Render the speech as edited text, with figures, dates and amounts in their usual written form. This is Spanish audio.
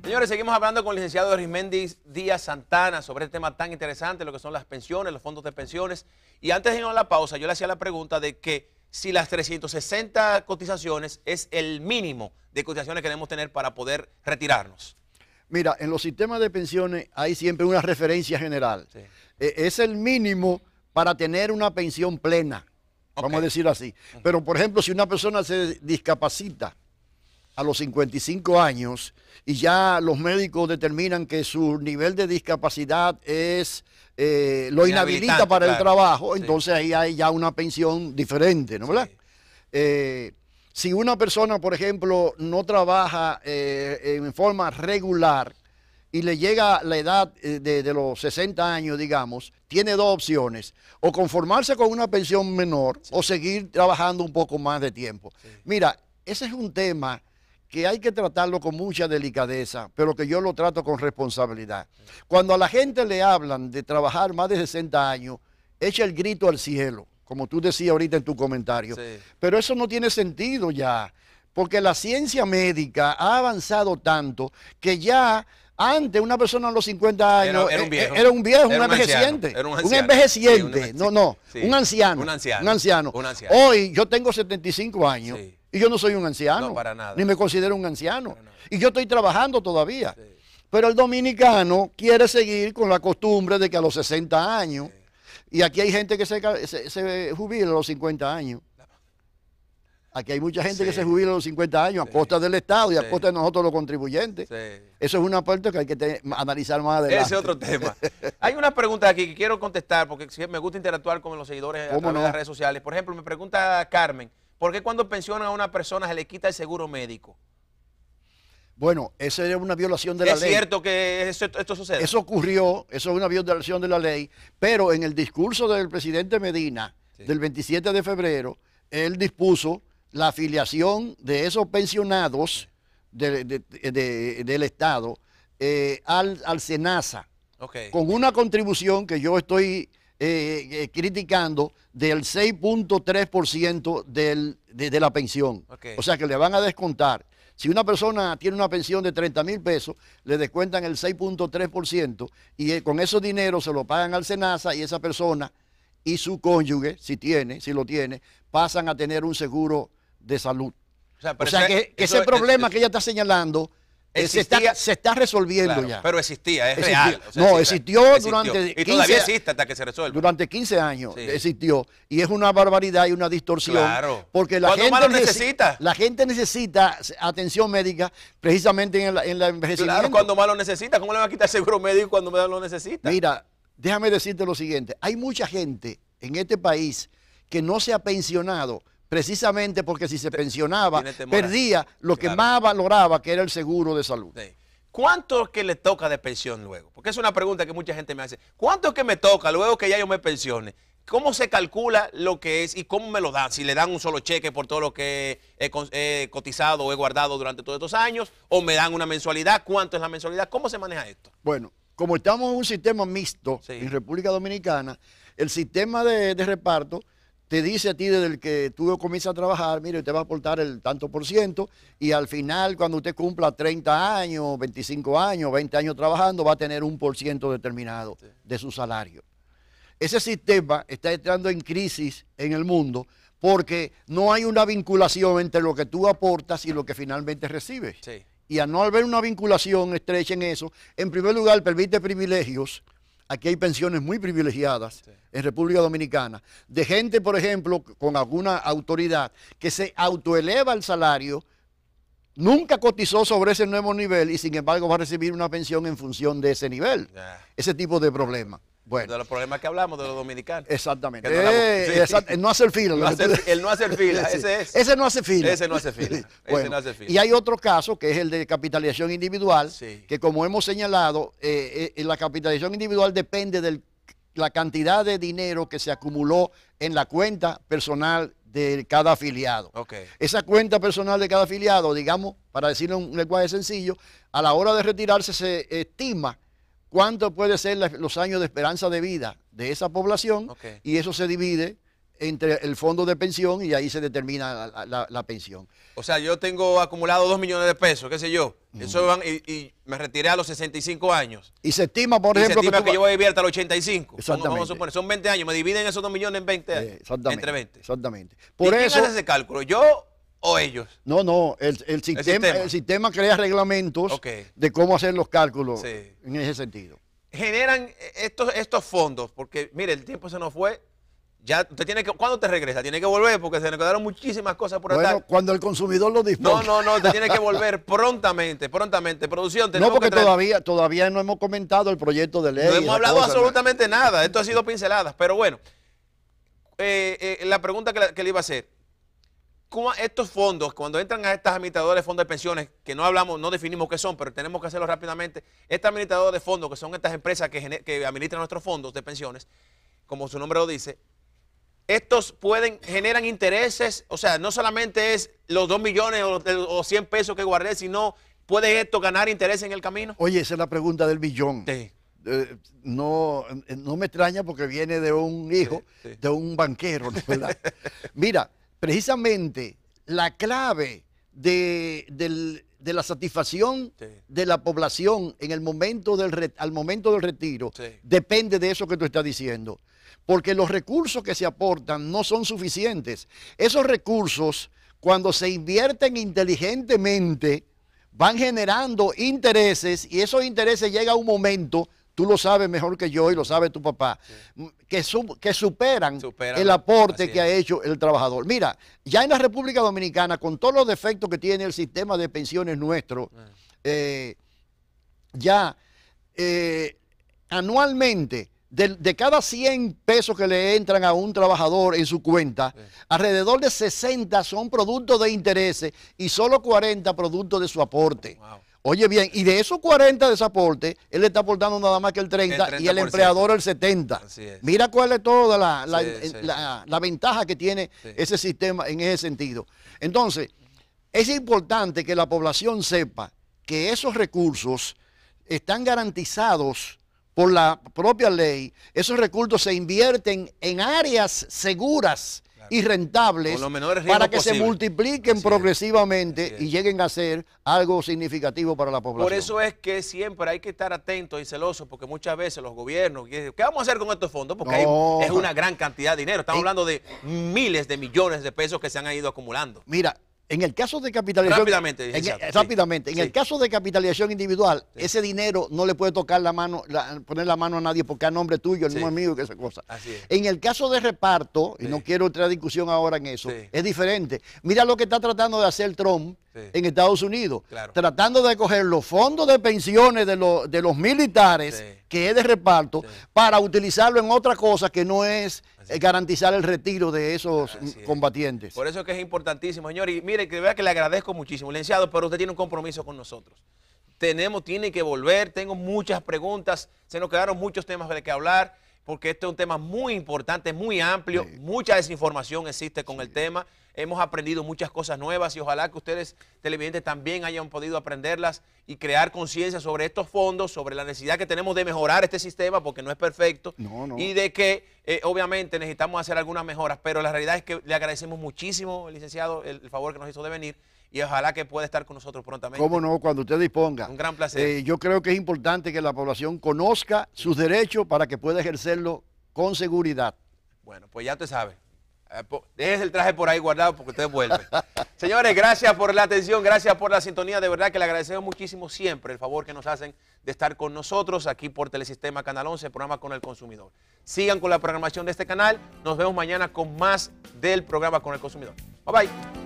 Señores, seguimos hablando con el licenciado Arismendi Díaz Santana sobre este tema tan interesante, lo que son las pensiones, los fondos de pensiones. Y antes de irnos a la pausa, yo le hacía la pregunta de que si las 360 cotizaciones es el mínimo de cotizaciones que debemos tener para poder retirarnos. Mira, en los sistemas de pensiones hay siempre una referencia general. Sí. Es el mínimo para tener una pensión plena, vamos a decir así. Pero, por ejemplo, si una persona se discapacita a los 55 años y ya los médicos determinan que su nivel de discapacidad es lo inhabilita para el trabajo, entonces ahí hay ya una pensión diferente, ¿no? ¿Verdad? Si una persona, por ejemplo, no trabaja en forma regular y le llega la edad de los 60 años, digamos, tiene dos opciones: o conformarse con una pensión menor o seguir trabajando un poco más de tiempo. Mira, ese es un tema que hay que tratarlo con mucha delicadeza, pero que yo lo trato con responsabilidad. Cuando a la gente le hablan de trabajar más de 60 años, echa el grito al cielo, como tú decías ahorita en tu comentario. Sí. Pero eso no tiene sentido ya, porque la ciencia médica ha avanzado tanto que ya antes una persona a los 50 años era un viejo, un envejeciente. Un envejeciente, un anciano. Hoy yo tengo 75 años. Sí. Y yo no soy un anciano, no, para nada. Ni me considero un anciano. Y yo estoy trabajando todavía. Sí. Pero el dominicano quiere seguir con la costumbre de que a los 60 años, y aquí hay gente que se jubila a los 50 años. Aquí hay mucha gente que se jubila a los 50 años a costa del Estado y a costa de nosotros los contribuyentes. Eso es una parte que hay que analizar más adelante. Ese es otro tema. Hay una pregunta aquí que quiero contestar porque me gusta interactuar con los seguidores a través de las redes sociales. Por ejemplo, me pregunta Carmen: ¿por qué cuando pensionan a una persona se le quita el seguro médico? Bueno, esa es una violación de la ley. ¿Es cierto que esto sucede? Eso ocurrió, eso es una violación de la ley, pero en el discurso del presidente Medina, del 27 de febrero, él dispuso la afiliación de esos pensionados del Estado al SENASA, con una contribución que yo estoy criticando del 6.3% de la pensión. O sea que le van a descontar. Si una persona tiene una pensión de 30,000 pesos, le descuentan el 6.3% y con esos dineros se lo pagan al SENASA, y esa persona y su cónyuge, si lo tiene, pasan a tener un seguro de salud. O sea que ese problema que ella está señalando se está resolviendo ya. Pero existía, real. O sea, existió durante 15 y todavía existe hasta que se resuelva. Durante 15 años existió. Y es una barbaridad y una distorsión. Claro. Porque la gente necesita atención médica precisamente en el envejecimiento. Claro, cuando más lo necesita. ¿Cómo le van a quitar el seguro médico cuando más lo necesita? Mira, déjame decirte lo siguiente. Hay mucha gente en este país que no se ha pensionado precisamente porque si se pensionaba, perdía lo que más valoraba, que era el seguro de salud. ¿Cuánto es que le toca de pensión luego? Porque es una pregunta que mucha gente me hace. ¿Cuánto es que me toca luego que ya yo me pensione? ¿Cómo se calcula lo que es y cómo me lo dan? Si le dan un solo cheque por todo lo que he cotizado o he guardado durante todos estos años, o me dan una mensualidad. ¿Cuánto es la mensualidad? ¿Cómo se maneja esto? Bueno, como estamos en un sistema mixto en República Dominicana, el sistema de reparto te dice a ti desde el que tú comienzas a trabajar: mire, usted va a aportar el tanto por ciento, y al final, cuando usted cumpla 30 años, 25 años, 20 años trabajando, va a tener un por ciento determinado de su salario. Ese sistema está entrando en crisis en el mundo porque no hay una vinculación entre lo que tú aportas y lo que finalmente recibes. Y al no haber una vinculación estrecha en eso, en primer lugar permite privilegios. Aquí hay pensiones muy privilegiadas en República Dominicana, de gente, por ejemplo, con alguna autoridad que se autoeleva el salario, nunca cotizó sobre ese nuevo nivel y sin embargo va a recibir una pensión en función de ese nivel. Ese tipo de problemas. Bueno, de los problemas que hablamos de los dominicanos. Exactamente. El no hacer fila. El no hacer fila, ese es. Ese no hace fila. Ese no hace fila. Bueno, no hace fila. Y hay otro caso que es el de capitalización individual, que como hemos señalado, la capitalización individual depende de la cantidad de dinero que se acumuló en la cuenta personal de cada afiliado. Esa cuenta personal de cada afiliado, digamos, para decirlo en un lenguaje sencillo, a la hora de retirarse se estima cuánto puede ser los años de esperanza de vida de esa población, y eso se divide entre el fondo de pensión y ahí se determina la pensión. O sea, yo tengo acumulado 2 millones de pesos, qué sé yo. Eso y me retiré a los 65 años. Y se estima, por ejemplo, se estima que yo voy a vivir hasta los 85. Exactamente. Vamos a suponer, son 20 años, me dividen esos 2 millones en 20 años. Exactamente. Entre 20. Exactamente. ¿Y quién hace ese cálculo? ¿Yo o ellos? No, el sistema crea reglamentos de cómo hacer los cálculos en ese sentido. Generan estos fondos, porque mire, el tiempo se nos fue. Ya usted tiene que, ¿cuándo te regresa? Tiene que volver porque se nos quedaron muchísimas cosas por atrás. Bueno, cuando el consumidor lo disponga. No, usted tiene que volver prontamente. Producción, no, porque todavía no hemos comentado el proyecto de ley. No hemos hablado absolutamente nada. Esto ha sido pinceladas. Pero bueno, la pregunta que le iba a hacer. ¿Cómo estos fondos, cuando entran a estas administradoras de fondos de pensiones, que no hablamos, no definimos qué son, pero tenemos que hacerlo rápidamente, estas administradoras de fondos, que son estas empresas que administran nuestros fondos de pensiones, como su nombre lo dice, estos generan intereses, o sea, no solamente es los 2 millones o 100 pesos que guardé, sino puede esto ganar interés en el camino. Oye, esa es la pregunta del billón. Sí. No me extraña porque viene de un hijo, de un banquero, ¿no? ¿Verdad? Mira, precisamente la clave de la satisfacción de la población en el momento al momento del retiro depende de eso que tú estás diciendo. Porque los recursos que se aportan no son suficientes. Esos recursos, cuando se invierten inteligentemente, van generando intereses y esos intereses llega a un momento, tú lo sabes mejor que yo y lo sabe tu papá, que superan el aporte que ha hecho el trabajador. Mira, ya en la República Dominicana, con todos los defectos que tiene el sistema de pensiones nuestro, anualmente, de cada 100 pesos que le entran a un trabajador en su cuenta, alrededor de 60 son productos de intereses y solo 40 productos de su aporte. Wow. Oye bien, y de esos 40 de ese aporte, él le está aportando nada más que el 30 y el empleador el 70. Mira cuál es toda la ventaja que tiene ese sistema en ese sentido. Entonces, es importante que la población sepa que esos recursos están garantizados por la propia ley. Esos recursos se invierten en áreas seguras y rentables para que se multipliquen progresivamente y lleguen a ser algo significativo para la población. Por eso es que siempre hay que estar atentos y celosos, porque muchas veces los gobiernos, ¿qué vamos a hacer con estos fondos? Porque es una gran cantidad de dinero. Estamos hablando de miles de millones de pesos que se han ido acumulando. Mira, en el caso de capitalización, en el caso de capitalización individual, ese dinero no le puede tocar la mano, poner la mano a nadie porque a nombre tuyo, no es mío, que esa cosa. En el caso de reparto, y no quiero entrar a discusión ahora en eso, es diferente. Mira lo que está tratando de hacer Trump en Estados Unidos, tratando de coger los fondos de pensiones de los militares, que es de reparto, para utilizarlo en otra cosa que no es garantizar el retiro de esos combatientes. Por eso es que es importantísimo, señor. Y mire, que vea que le agradezco muchísimo, licenciado, pero usted tiene un compromiso con nosotros. Tiene que volver, tengo muchas preguntas, se nos quedaron muchos temas de que hablar, porque este es un tema muy importante, muy amplio, mucha desinformación existe con el tema. Hemos aprendido muchas cosas nuevas y ojalá que ustedes, televidentes, también hayan podido aprenderlas y crear conciencia sobre estos fondos, sobre la necesidad que tenemos de mejorar este sistema porque no es perfecto y de que obviamente necesitamos hacer algunas mejoras, pero la realidad es que le agradecemos muchísimo, licenciado, el favor que nos hizo de venir y ojalá que pueda estar con nosotros prontamente. Cómo no, cuando usted disponga. Un gran placer. Yo creo que es importante que la población conozca sus derechos para que pueda ejercerlo con seguridad. Bueno, pues ya usted sabe. Déjese el traje por ahí guardado porque usted vuelve. Señores, gracias por la atención, gracias por la sintonía. De verdad que le agradecemos muchísimo siempre el favor que nos hacen de estar con nosotros aquí por Telesistema Canal 11, el programa Con el Consumidor. Sigan con la programación de este canal. Nos vemos mañana con más del programa Con el Consumidor. Bye bye.